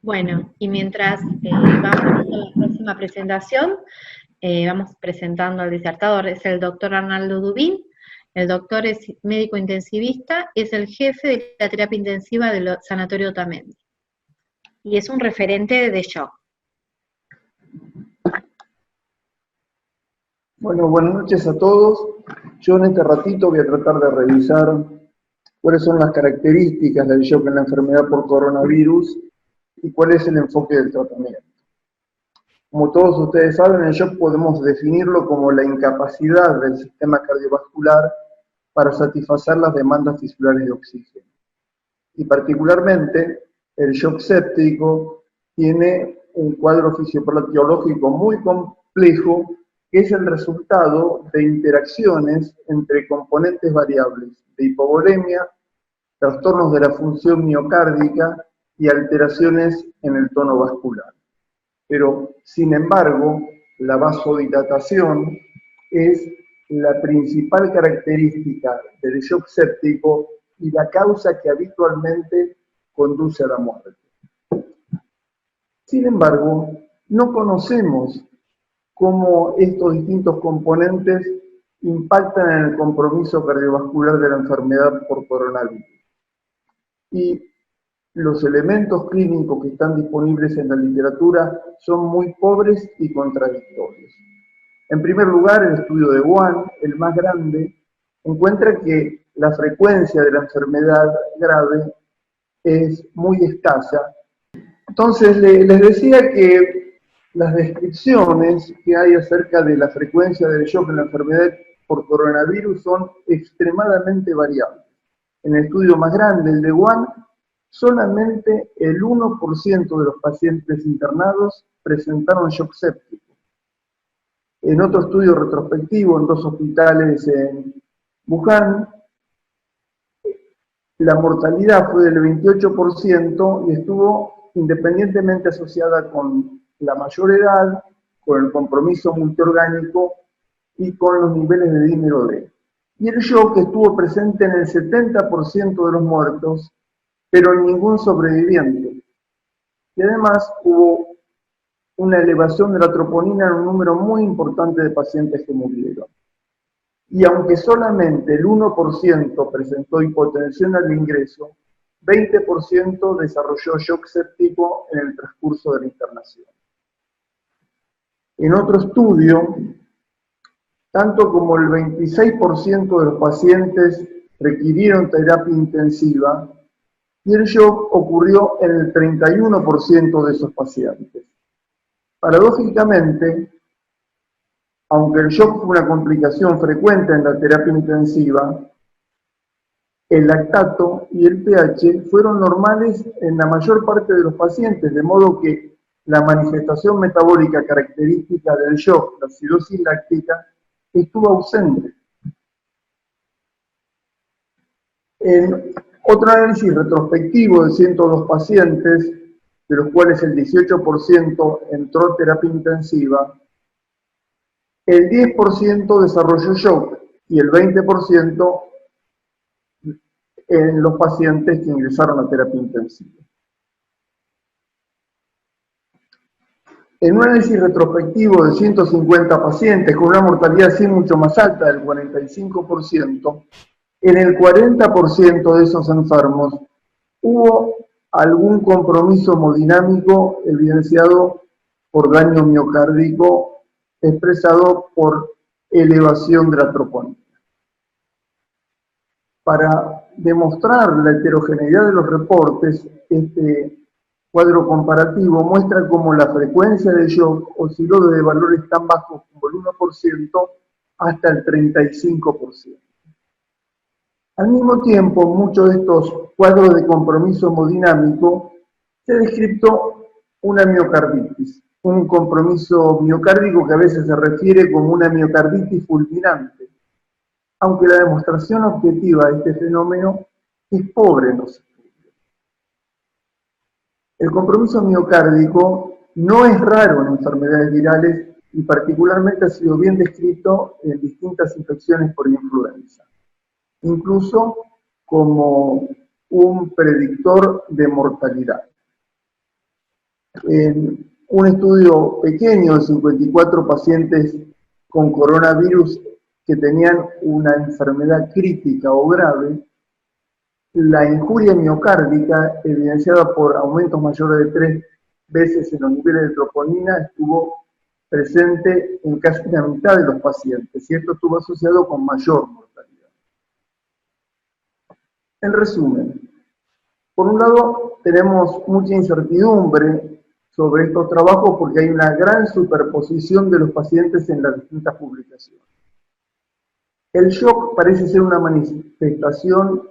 Bueno, y mientras vamos viendo la próxima presentación, vamos presentando al disertador, es el doctor Arnaldo Dubín. El doctor es médico intensivista, es el jefe de la terapia intensiva del Sanatorio Otamendi. Y es un referente de shock. Bueno, buenas noches a todos. Yo en este ratito voy a tratar de revisar cuáles son las características del shock en la enfermedad por coronavirus y cuál es el enfoque del tratamiento. Como todos ustedes saben, el shock podemos definirlo como la incapacidad del sistema cardiovascular para satisfacer las demandas tisulares de oxígeno. Y particularmente, el shock séptico tiene un cuadro fisiopatológico muy complejo que es el resultado de interacciones entre componentes variables de hipovolemia, trastornos de la función miocárdica y alteraciones en el tono vascular. Pero, sin embargo, la vasodilatación es la principal característica del shock séptico y la causa que habitualmente conduce a la muerte. Sin embargo, no conocemos cómo estos distintos componentes impactan en el compromiso cardiovascular de la enfermedad por coronavirus. Y los elementos clínicos que están disponibles en la literatura son muy pobres y contradictorios. En primer lugar, el estudio de Wuhan, el más grande, encuentra que la frecuencia de la enfermedad grave es muy escasa. Entonces, les decía que las descripciones que hay acerca de la frecuencia del shock en la enfermedad por coronavirus son extremadamente variables. En el estudio más grande, el de Wuhan, solamente el 1% de los pacientes internados presentaron shock séptico. En otro estudio retrospectivo, en 2 hospitales en Wuhan, la mortalidad fue del 28% y estuvo independientemente asociada con la mayor edad, con el compromiso multiorgánico y con los niveles de dímero D. Y el shock estuvo presente en el 70% de los muertos, pero ningún sobreviviente. Y además hubo una elevación de la troponina en un número muy importante de pacientes que murieron. Y aunque solamente el 1% presentó hipotensión al ingreso, 20% desarrolló shock séptico en el transcurso de la internación. En otro estudio, tanto como el 26% de los pacientes requirieron terapia intensiva, y el shock ocurrió en el 31% de esos pacientes. Paradójicamente, aunque el shock fue una complicación frecuente en la terapia intensiva, el lactato y el pH fueron normales en la mayor parte de los pacientes, de modo que la manifestación metabólica característica del shock, la acidosis láctica, estuvo ausente. En otro análisis retrospectivo de 102 pacientes, de los cuales el 18% entró en terapia intensiva, el 10% desarrolló shock y el 20% en los pacientes que ingresaron a terapia intensiva. En un análisis retrospectivo de 150 pacientes con una mortalidad así mucho más alta, del 45%, en el 40% de esos enfermos hubo algún compromiso hemodinámico evidenciado por daño miocárdico expresado por elevación de la troponina. Para demostrar la heterogeneidad de los reportes, este cuadro comparativo muestra cómo la frecuencia de shock osciló desde valores tan bajos como el 1% hasta el 35%. Al mismo tiempo, muchos de estos cuadros de compromiso hemodinámico se descriptó una miocarditis, un compromiso miocárdico que a veces se refiere como una miocarditis fulminante, aunque la demostración objetiva de este fenómeno es pobre en los estudios. El compromiso miocárdico no es raro en enfermedades virales y particularmente ha sido bien descrito en distintas infecciones por influenza, incluso como un predictor de mortalidad. En un estudio pequeño de 54 pacientes con coronavirus que tenían una enfermedad crítica o grave, la injuria miocárdica, evidenciada por aumentos mayores de 3 veces en los niveles de troponina, estuvo presente en casi la mitad de los pacientes, y esto estuvo asociado con mayor mortalidad. En resumen, por un lado, tenemos mucha incertidumbre sobre estos trabajos porque hay una gran superposición de los pacientes en las distintas publicaciones. El shock parece ser una manifestación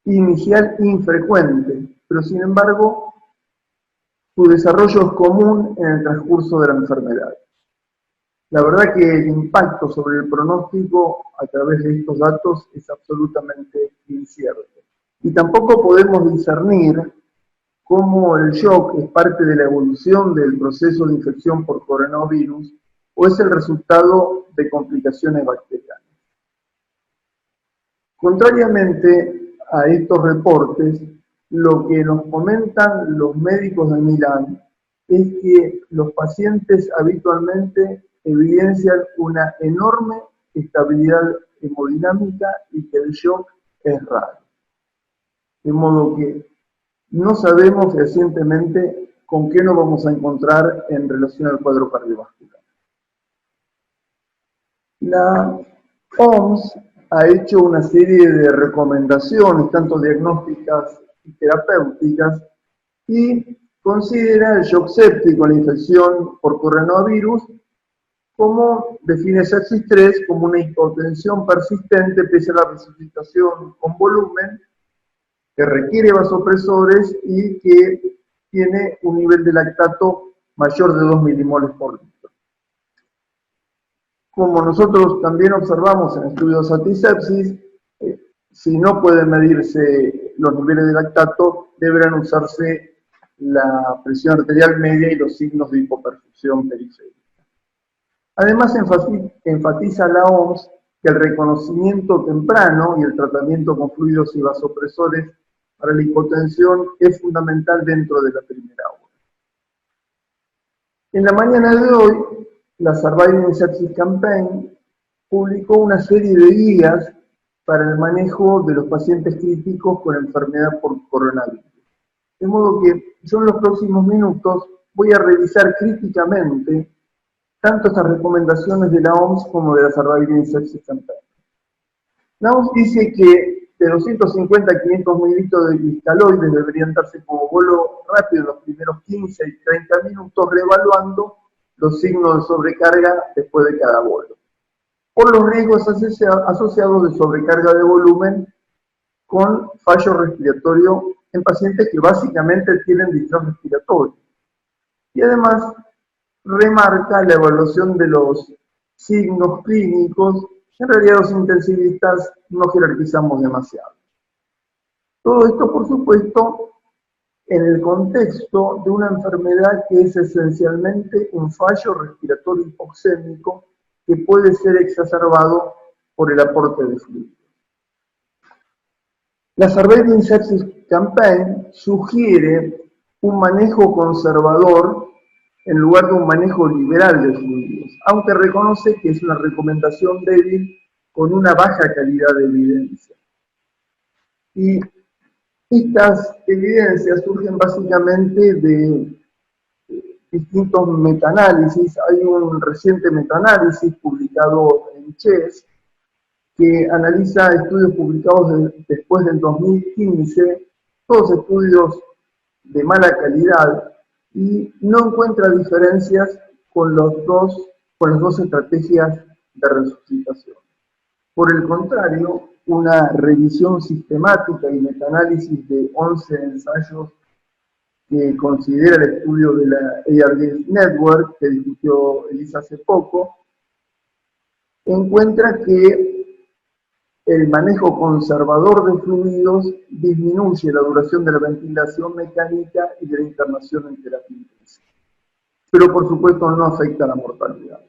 inicial infrecuente, pero sin embargo, su desarrollo es común en el transcurso de la enfermedad. La verdad que el impacto sobre el pronóstico a través de estos datos es absolutamente incierto. Y tampoco podemos discernir cómo el shock es parte de la evolución del proceso de infección por coronavirus o es el resultado de complicaciones bacterianas. Contrariamente a estos reportes, lo que nos comentan los médicos de Milán es que los pacientes habitualmente evidencian una enorme estabilidad hemodinámica y que el shock es raro. De modo que no sabemos recientemente con qué nos vamos a encontrar en relación al cuadro cardiovascular. La OMS ha hecho una serie de recomendaciones, tanto diagnósticas y terapéuticas, y considera el shock séptico, la infección por coronavirus, como define sepsis 3 como una hipotensión persistente pese a la resucitación con volumen, que requiere vasopresores y que tiene un nivel de lactato mayor de 2 milimoles por litro. Como nosotros también observamos en estudios antisepsis, si no pueden medirse los niveles de lactato, deberán usarse la presión arterial media y los signos de hipoperfusión periférica. Además, enfatiza la OMS que el reconocimiento temprano y el tratamiento con fluidos y vasopresores para la hipotensión es fundamental dentro de la primera hora. En la mañana de hoy, la Surviving Sepsis Campaign publicó una serie de guías para el manejo de los pacientes críticos con enfermedad por coronavirus. De modo que yo en los próximos minutos voy a revisar críticamente tanto estas recomendaciones de la OMS como de la Surviving Sepsis Campaign. La OMS dice que de 250 a 500 mililitros de cristaloides deberían darse como bolo rápido en los primeros 15 y 30 minutos, reevaluando los signos de sobrecarga después de cada bolo, por los riesgos asociados de sobrecarga de volumen con fallo respiratorio en pacientes que básicamente tienen distrés respiratorio. Y además remarca la evaluación de los signos clínicos. En realidad los intensivistas no jerarquizamos demasiado. Todo esto, por supuesto, en el contexto de una enfermedad que es esencialmente un fallo respiratorio hipoxémico que puede ser exacerbado por el aporte de fluidos. La Surviving Sepsis Campaign sugiere un manejo conservador en lugar de un manejo liberal de fluidos, aunque reconoce que es una recomendación débil con una baja calidad de evidencia. Y estas evidencias surgen básicamente de distintos metaanálisis. Hay un reciente metaanálisis publicado en CHES que analiza estudios publicados después del 2015, todos estudios de mala calidad, y no encuentra diferencias con las dos estrategias de resucitación. Por el contrario, una revisión sistemática y metaanálisis de 11 ensayos que considera el estudio de la ARDS Network, que discutió Elisa hace poco, encuentra que el manejo conservador de fluidos disminuye la duración de la ventilación mecánica y de la internación en terapia intensiva, pero por supuesto no afecta a la mortalidad.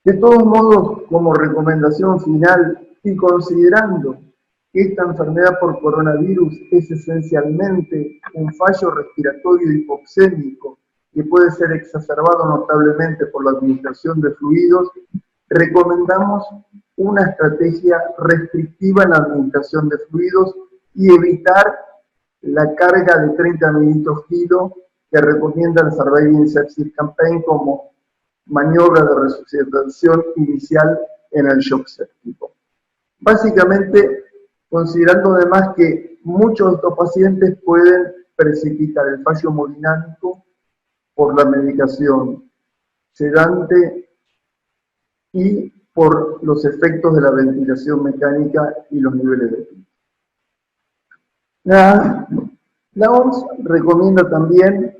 De todos modos, como recomendación final y considerando que esta enfermedad por coronavirus es esencialmente un fallo respiratorio hipoxémico que puede ser exacerbado notablemente por la administración de fluidos, recomendamos una estrategia restrictiva en la administración de fluidos y evitar la carga de 30 mililitros kilo que recomienda el Surviving Sepsis Campaign como maniobra de resucitación inicial en el shock séptico. Básicamente, considerando además que muchos de estos pacientes pueden precipitar el fallo hemodinámico por la medicación sedante y por los efectos de la ventilación mecánica y los niveles de PIB. La OMS recomienda también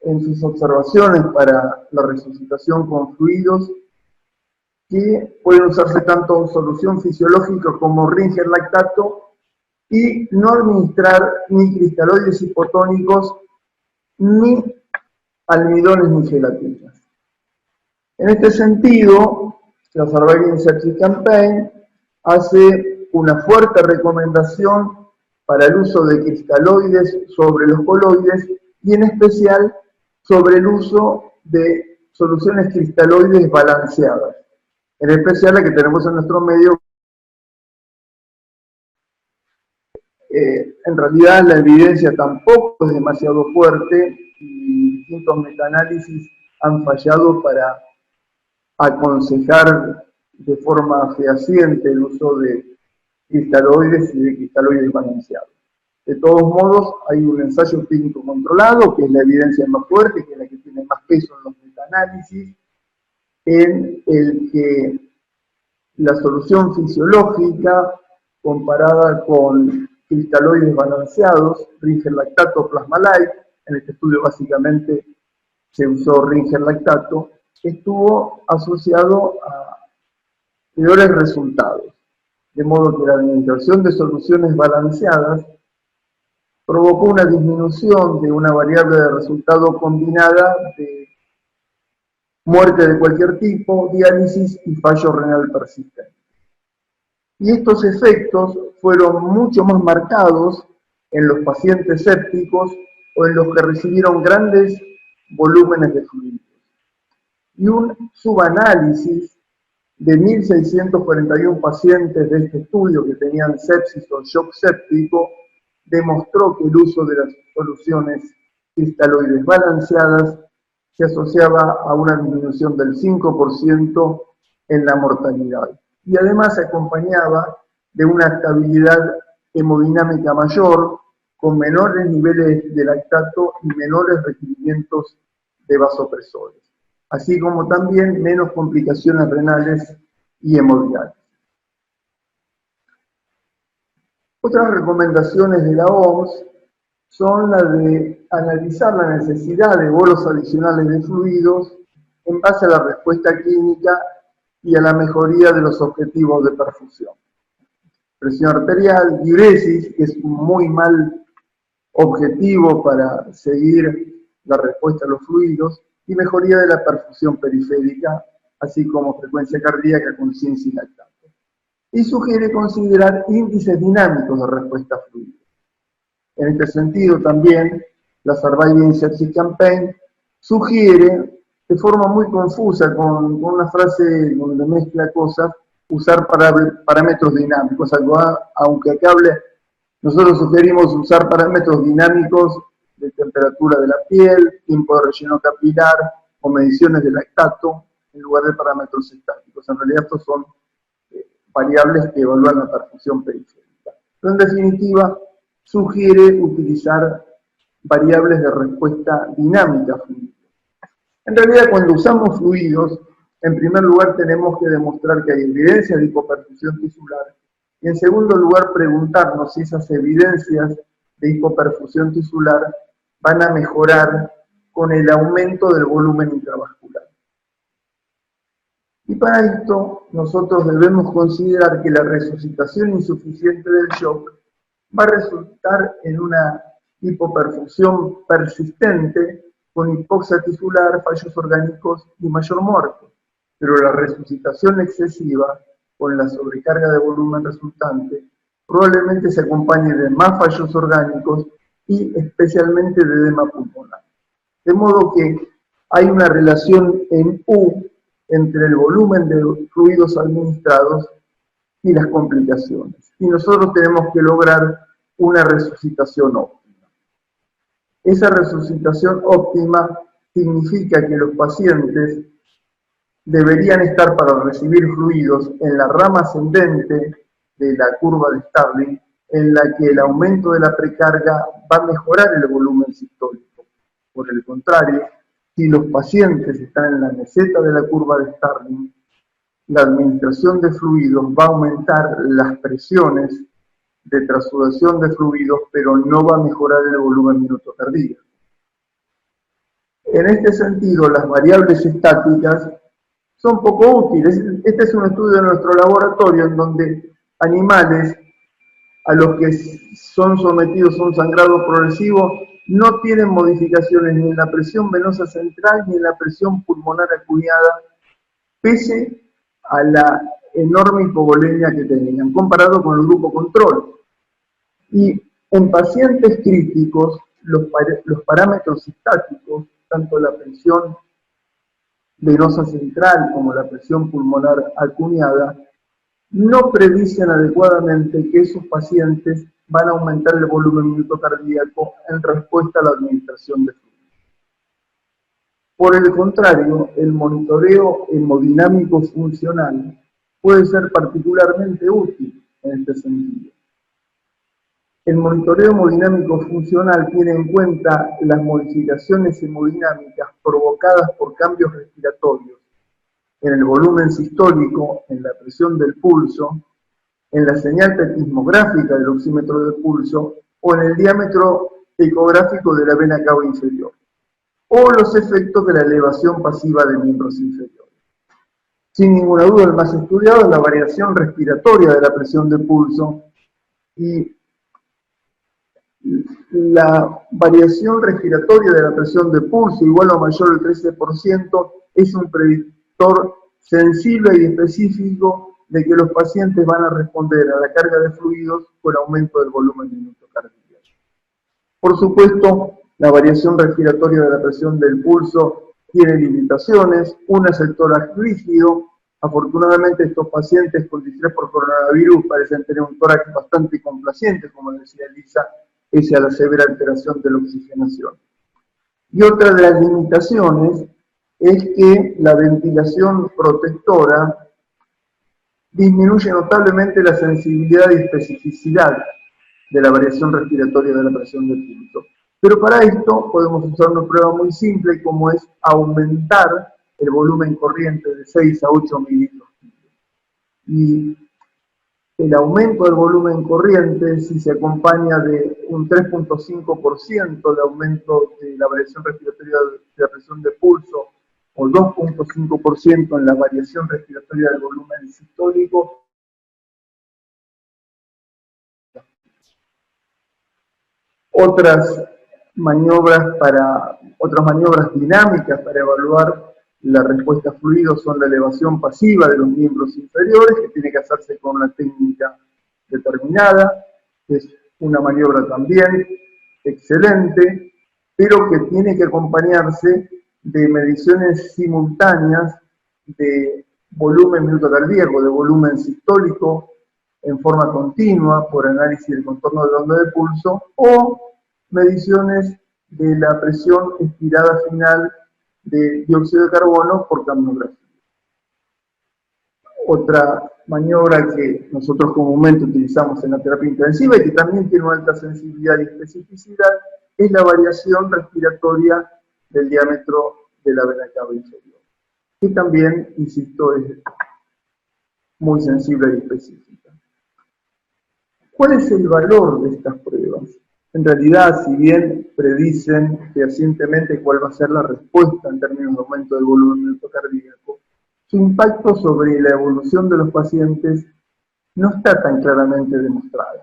en sus observaciones para la resucitación con fluidos que pueden usarse tanto solución fisiológica como Ringer lactato y no administrar ni cristaloides hipotónicos ni almidones ni gelatinas. En este sentido, la Surviving Sepsis Campaign hace una fuerte recomendación para el uso de cristaloides sobre los coloides y en especial sobre el uso de soluciones cristaloides balanceadas, en especial la que tenemos en nuestro medio. En realidad la evidencia tampoco es demasiado fuerte y distintos metaanálisis han fallado para aconsejar de forma fehaciente el uso de cristaloides y de cristaloides balanceados. De todos modos, hay un ensayo clínico controlado, que es la evidencia más fuerte, que es la que tiene más peso en los metaanálisis, en el que la solución fisiológica comparada con cristaloides balanceados, Ringer lactato, Plasma-Lyte, en este estudio básicamente se usó Ringer lactato, estuvo asociado a peores resultados, de modo que la administración de soluciones balanceadas provocó una disminución de una variable de resultado combinada de muerte de cualquier tipo, diálisis y fallo renal persistente. Y estos efectos fueron mucho más marcados en los pacientes sépticos o en los que recibieron grandes volúmenes de fluidos. Y un subanálisis de 1.641 pacientes de este estudio que tenían sepsis o shock séptico demostró que el uso de las soluciones cristaloides balanceadas se asociaba a una disminución del 5% en la mortalidad. Y además se acompañaba de una estabilidad hemodinámica mayor, con menores niveles de lactato y menores requerimientos de vasopresores, así como también menos complicaciones renales y hemodiálisis. Otras recomendaciones de la OMS son las de analizar la necesidad de bolos adicionales de fluidos en base a la respuesta clínica y a la mejoría de los objetivos de perfusión. Presión arterial, diuresis, que es un muy mal objetivo para seguir la respuesta a los fluidos, y mejoría de la perfusión periférica, así como frecuencia cardíaca, conciencia y lactato. Y sugiere considerar índices dinámicos de respuesta a fluidos. En este sentido también, la Surviving Sepsis Campaign sugiere, de forma muy confusa, con una frase donde mezcla cosas, usar parámetros dinámicos, aunque acá nosotros sugerimos usar parámetros dinámicos de temperatura de la piel, tiempo de relleno capilar o mediciones de lactato en lugar de parámetros estáticos. En realidad estos son variables que evalúan la perfusión periférica. Pero en definitiva, sugiere utilizar variables de respuesta dinámica a fluidos. En realidad, cuando usamos fluidos, en primer lugar tenemos que demostrar que hay evidencia de hipoperfusión tisular y en segundo lugar preguntarnos si esas evidencias de hipoperfusión tisular van a mejorar con el aumento del volumen intravascular. Y para esto nosotros debemos considerar que la resucitación insuficiente del shock va a resultar en una hipoperfusión persistente con hipoxia tisular, fallos orgánicos y mayor muerte. Pero la resucitación excesiva, con la sobrecarga de volumen resultante, probablemente se acompañe de más fallos orgánicos y especialmente de edema pulmonar. De modo que hay una relación en U entre el volumen de fluidos administrados y las complicaciones. Y nosotros tenemos que lograr una resucitación óptima. Esa resucitación óptima significa que los pacientes deberían estar para recibir fluidos en la rama ascendente de la curva de Starling, en la que el aumento de la precarga va a mejorar el volumen sistólico. Por el contrario, si los pacientes están en la meseta de la curva de Starling, la administración de fluidos va a aumentar las presiones de transsudación de fluidos, pero no va a mejorar el volumen minuto cardíaco. En este sentido, las variables estáticas son poco útiles. Este es un estudio de nuestro laboratorio en donde animales a los que son sometidos a un sangrado progresivo no tienen modificaciones ni en la presión venosa central ni en la presión pulmonar acuñada, pese a la enorme hipovolemia que tenían, comparado con el grupo control. Y en pacientes críticos, los parámetros estáticos, tanto la presión venosa central como la presión pulmonar acuñada, no predicen adecuadamente que esos pacientes van a aumentar el volumen minuto cardíaco en respuesta a la administración de fluidos. Por el contrario, el monitoreo hemodinámico funcional puede ser particularmente útil en este sentido. El monitoreo hemodinámico funcional tiene en cuenta las modificaciones hemodinámicas provocadas por cambios respiratorios en el volumen sistólico, en la presión del pulso, en la señal petismográfica del oxímetro de pulso o en el diámetro ecográfico de la vena cava inferior, o los efectos de la elevación pasiva de miembros inferiores. Sin ninguna duda, el más estudiado es la variación respiratoria de la presión de pulso, y la variación respiratoria de la presión de pulso igual o mayor al 13% es un predictor sensible y específico de que los pacientes van a responder a la carga de fluidos con aumento del volumen minuto cardíaco. Por supuesto, la variación respiratoria de la presión del pulso tiene limitaciones. Una es el tórax rígido. Afortunadamente, estos pacientes con distrés por coronavirus parecen tener un tórax bastante complaciente, como decía Elisa, pese a la severa alteración de la oxigenación. Y otra de las limitaciones es que la ventilación protectora disminuye notablemente la sensibilidad y especificidad de la variación respiratoria de la presión del pulso. Pero para esto podemos usar una prueba muy simple, como es aumentar el volumen corriente de 6 a 8 mililitros. Y el aumento del volumen corriente, si se acompaña de un 3.5% de aumento de la variación respiratoria de la presión de pulso, o 2.5% en la variación respiratoria del volumen sistólico, otras maniobras dinámicas para evaluar la respuesta a fluidos son la elevación pasiva de los miembros inferiores, que tiene que hacerse con una técnica determinada, que es una maniobra también excelente, pero que tiene que acompañarse de mediciones simultáneas de volumen minuto cardíaco, de volumen sistólico en forma continua por análisis del contorno de la onda de pulso, o mediciones de la presión expirada final de dióxido de carbono por capnografía. Otra maniobra que nosotros comúnmente utilizamos en la terapia intensiva y que también tiene una alta sensibilidad y especificidad es la variación respiratoria del diámetro de la vena cava inferior, que también, insisto, es muy sensible y específica. ¿Cuál es el valor de estas pruebas? En realidad, si bien predicen fehacientemente cuál va a ser la respuesta en términos de aumento del volumen minuto cardíaco, su impacto sobre la evolución de los pacientes no está tan claramente demostrado.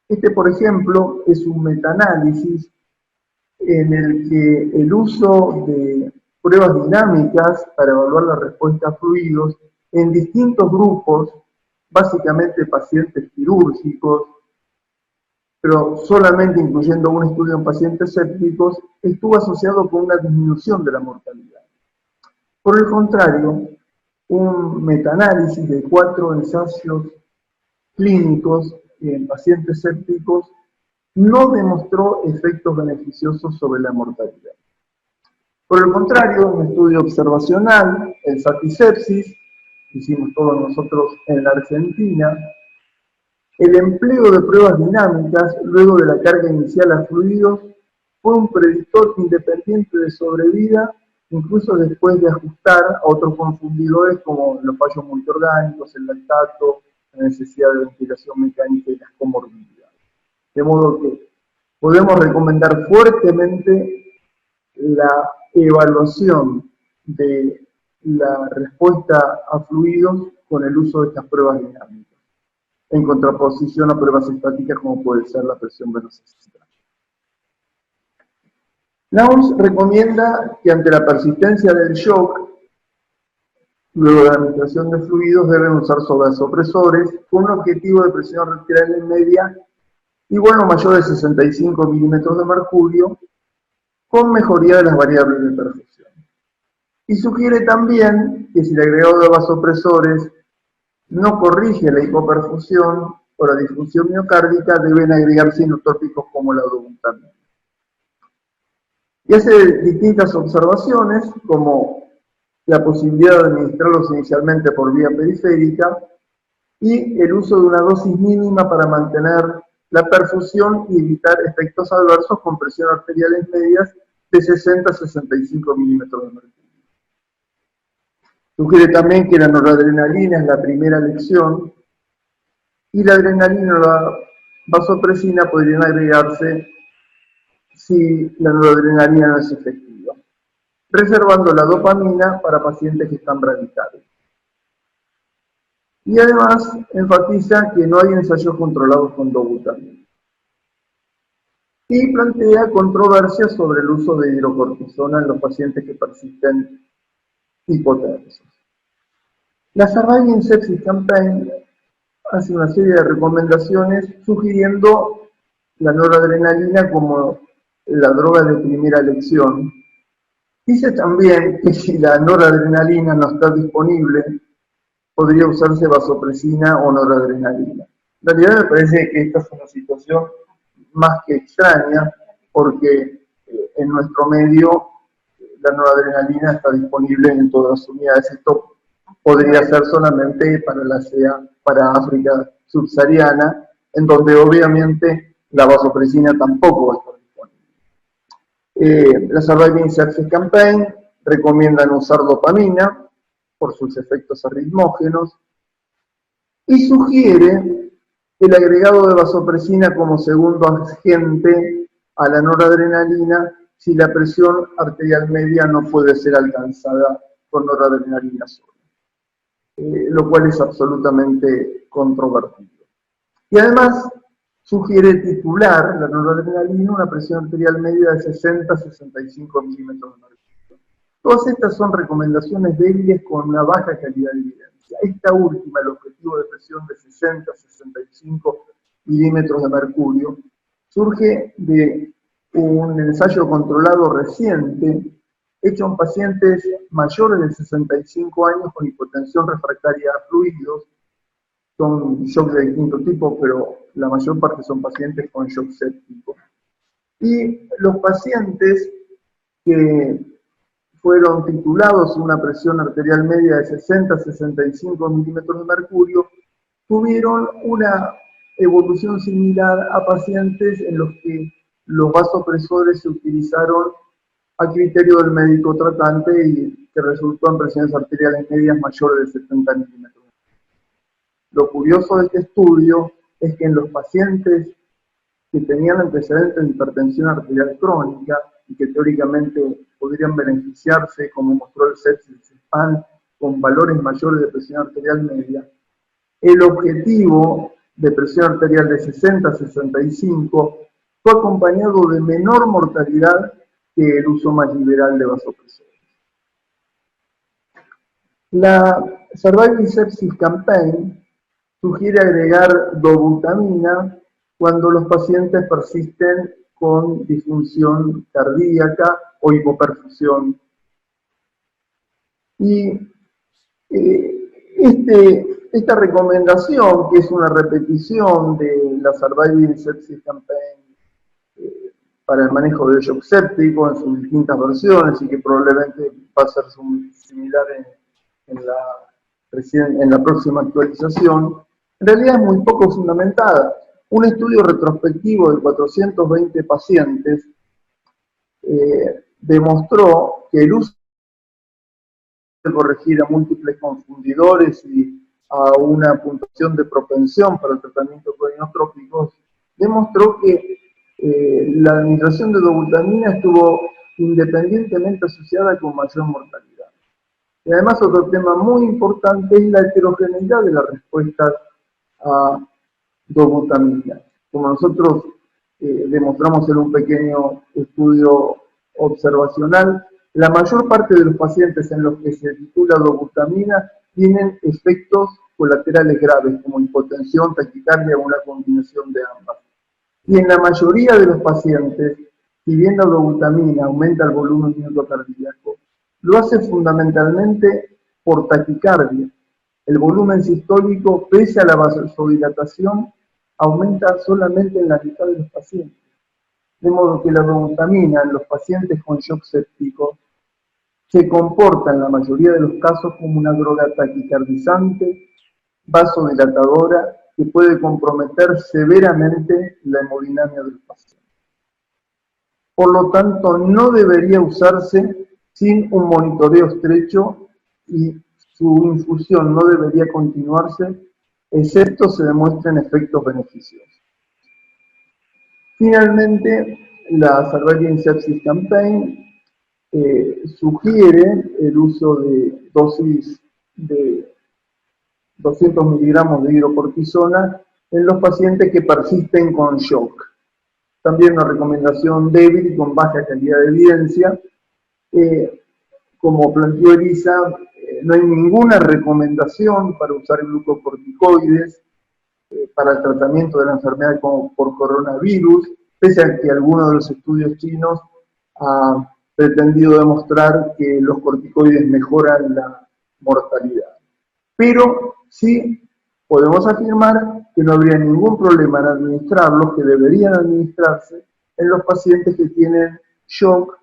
Este, por ejemplo, es un metaanálisis en el que el uso de pruebas dinámicas para evaluar la respuesta a fluidos en distintos grupos básicamente pacientes quirúrgicos, pero solamente incluyendo un estudio en pacientes sépticos, estuvo asociado con una disminución de la mortalidad. Por el contrario, un metaanálisis de 4 ensayos clínicos en pacientes sépticos no demostró efectos beneficiosos sobre la mortalidad. Por el contrario, un estudio observacional, el Satisepsis, que hicimos todos nosotros en la Argentina, el empleo de pruebas dinámicas luego de la carga inicial a fluidos fue un predictor independiente de sobrevida, incluso después de ajustar a otros confundidores como los fallos multiorgánicos, el lactato, la necesidad de ventilación mecánica y las comorbilidades. De modo que podemos recomendar fuertemente la evaluación de la respuesta a fluidos con el uso de estas pruebas dinámicas, en contraposición a pruebas estáticas como puede ser la presión venosa central. La OMS recomienda que ante la persistencia del shock, luego de la administración de fluidos, deben usar vasopresores con un objetivo de presión arterial media igual o mayor de 65 milímetros de mercurio, con mejoría de las variables de perfusión. Y sugiere también que si el agregado de vasopresores no corrige la hipoperfusión o la disfunción miocárdica, deben agregarse inotrópicos como la dobutamina. Y hace distintas observaciones, como la posibilidad de administrarlos inicialmente por vía periférica y el uso de una dosis mínima para mantener la perfusión y evitar efectos adversos con presión arteriales medias de 60 a 65 milímetros de mercurio. Sugiere también que la noradrenalina es la primera elección y la adrenalina o la vasopresina podrían agregarse si la noradrenalina no es efectiva, reservando la dopamina para pacientes que están bradicáricos. Y además enfatiza que no hay ensayos controlados con dobutamina. Y plantea controversias sobre el uso de hidrocortisona en los pacientes que persisten hipotensos. La Surviving Sepsis Campaign hace una serie de recomendaciones sugiriendo la noradrenalina como la droga de primera elección. Dice también que si la noradrenalina no está disponible, podría usarse vasopresina o noradrenalina. En realidad me parece que esta es una situación más que extraña, porque en nuestro medio la noradrenalina está disponible en todas las unidades. Esto podría ser solamente para la CEA, para África subsahariana, en donde obviamente la vasopresina tampoco va a estar disponible. La Surviving Sepsis Campaign recomiendan usar dopamina por sus efectos arritmógenos y sugiere el agregado de vasopresina como segundo agente a la noradrenalina si la presión arterial media no puede ser alcanzada con noradrenalina sola. Lo cual es absolutamente controvertido. Y además sugiere titular la noradrenalina una presión arterial media de 60 a 65 milímetros de mercurio. Todas estas son recomendaciones débiles con una baja calidad de evidencia. Esta última, el objetivo de presión de 60 a 65 milímetros de mercurio, surge de un ensayo controlado reciente hecho en pacientes mayores de 65 años con hipotensión refractaria a fluidos. Son shocks de distinto tipo, pero la mayor parte son pacientes con shock séptico. Y los pacientes que fueron titulados en una presión arterial media de 60 a 65 milímetros de mercurio tuvieron una evolución similar a pacientes en los que los vasopresores se utilizaron a criterio del médico tratante y que resultó en presiones arteriales medias mayores de 70 milímetros. Lo curioso de este estudio es que en los pacientes que tenían antecedentes de hipertensión arterial crónica y que teóricamente podrían beneficiarse, como mostró el sepsis-SPAN, con valores mayores de presión arterial media, el objetivo de presión arterial de 60 a 65 fue acompañado de menor mortalidad que el uso más liberal de vasopresores. La Surviving Sepsis Campaign sugiere agregar dobutamina cuando los pacientes persisten con disfunción cardíaca o hipoperfusión. Y esta recomendación, que es una repetición de la Surviving Sepsis Campaign para el manejo del shock séptico en sus distintas versiones, y que probablemente va a ser similar en la próxima actualización, en realidad es muy poco fundamentada. Un estudio retrospectivo de 420 pacientes demostró que el uso de corregir a múltiples confundidores y a una puntuación de propensión para el tratamiento con inotrópicos, demostró que la administración de dobutamina estuvo independientemente asociada con mayor mortalidad. Y además, otro tema muy importante es la heterogeneidad de la respuesta a dobutamina. Como nosotros demostramos en un pequeño estudio observacional, la mayor parte de los pacientes en los que se titula dobutamina tienen efectos colaterales graves, como hipotensión, taquicardia o una combinación de ambas. Y en la mayoría de los pacientes, si bien la dobutamina aumenta el volumen minuto cardíaco, lo hace fundamentalmente por taquicardia. El volumen sistólico, pese a la vasodilatación, aumenta solamente en la mitad de los pacientes. De modo que la dobutamina en los pacientes con shock séptico se comporta en la mayoría de los casos como una droga taquicardizante, vasodilatadora, que puede comprometer severamente la hemodinamia del paciente. Por lo tanto, no debería usarse sin un monitoreo estrecho y su infusión no debería continuarse, excepto se demuestren efectos beneficiosos. Finalmente, la Surviving Sepsis Campaign sugiere el uso de dosis de 200 miligramos de hidrocortisona en los pacientes que persisten con shock. También una recomendación débil y con baja calidad de evidencia. Como planteó Elisa, no hay ninguna recomendación para usar glucocorticoides para el tratamiento de la enfermedad por coronavirus, pese a que algunos de los estudios chinos han pretendido demostrar que los corticoides mejoran la mortalidad. Pero sí podemos afirmar que no habría ningún problema en administrarlos, que deberían administrarse en los pacientes que tienen shock,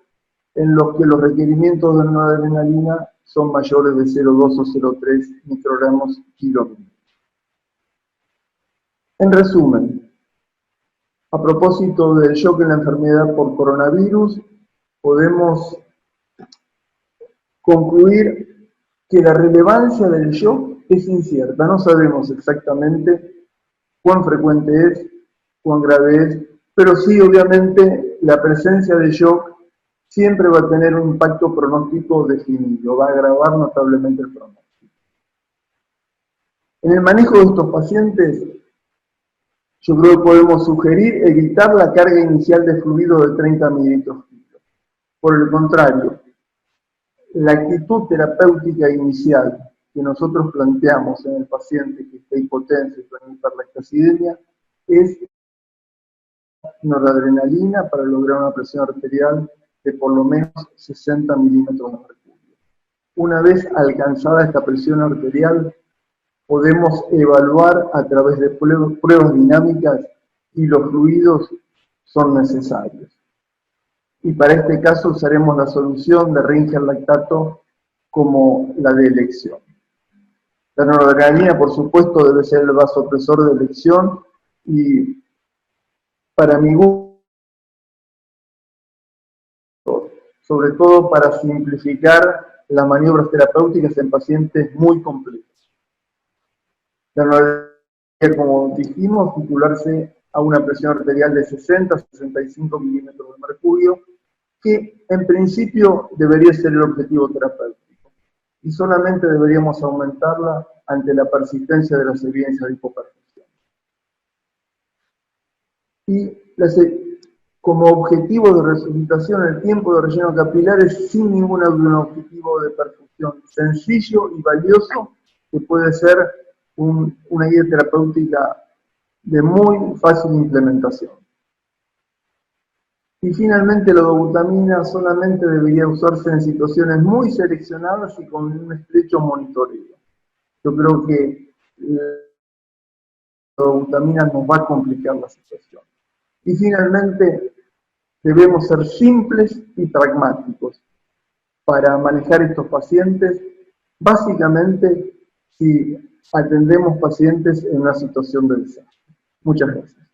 en los que los requerimientos de noradrenalina son mayores de 0,2 o 0,3 microgramos kilómetro. En resumen, a propósito del shock en la enfermedad por coronavirus, podemos concluir que la relevancia del shock es incierta. No sabemos exactamente cuán frecuente es, cuán grave es, pero sí, obviamente, la presencia de shock siempre va a tener un impacto pronóstico definido, va a agravar notablemente el pronóstico. En el manejo de estos pacientes, yo creo que podemos sugerir evitar la carga inicial de fluido de 30 mililitros kilo. Por el contrario, la actitud terapéutica inicial que nosotros planteamos en el paciente que está hipotenso y con hiperlactacidemia es noradrenalina para lograr una presión arterial de por lo menos 60 milímetros de mercurio. Una vez alcanzada esta presión arterial, podemos evaluar a través de pruebas dinámicas si los fluidos son necesarios. Y para este caso usaremos la solución de Ringer lactato como la de elección. La noradrenalina, por supuesto, debe ser el vasopresor de elección y para mi gusto, sobre todo para simplificar las maniobras terapéuticas en pacientes muy complejos. La noradrenalina, como dijimos, titularse a una presión arterial de 60-65 milímetros de mercurio, que en principio debería ser el objetivo terapéutico, y solamente deberíamos aumentarla ante la persistencia de las evidencias de hipoperfusión. Y como objetivo de resucitación, el tiempo de relleno capilar es sin ninguna duda un objetivo de perfusión sencillo y valioso que puede ser una guía terapéutica de muy fácil implementación. Y finalmente la dobutamina solamente debería usarse en situaciones muy seleccionadas y con un estrecho monitoreo. Yo creo que la dobutamina nos va a complicar la situación. Y finalmente debemos ser simples y pragmáticos para manejar estos pacientes, básicamente si atendemos pacientes en una situación de desastre. Muchas gracias.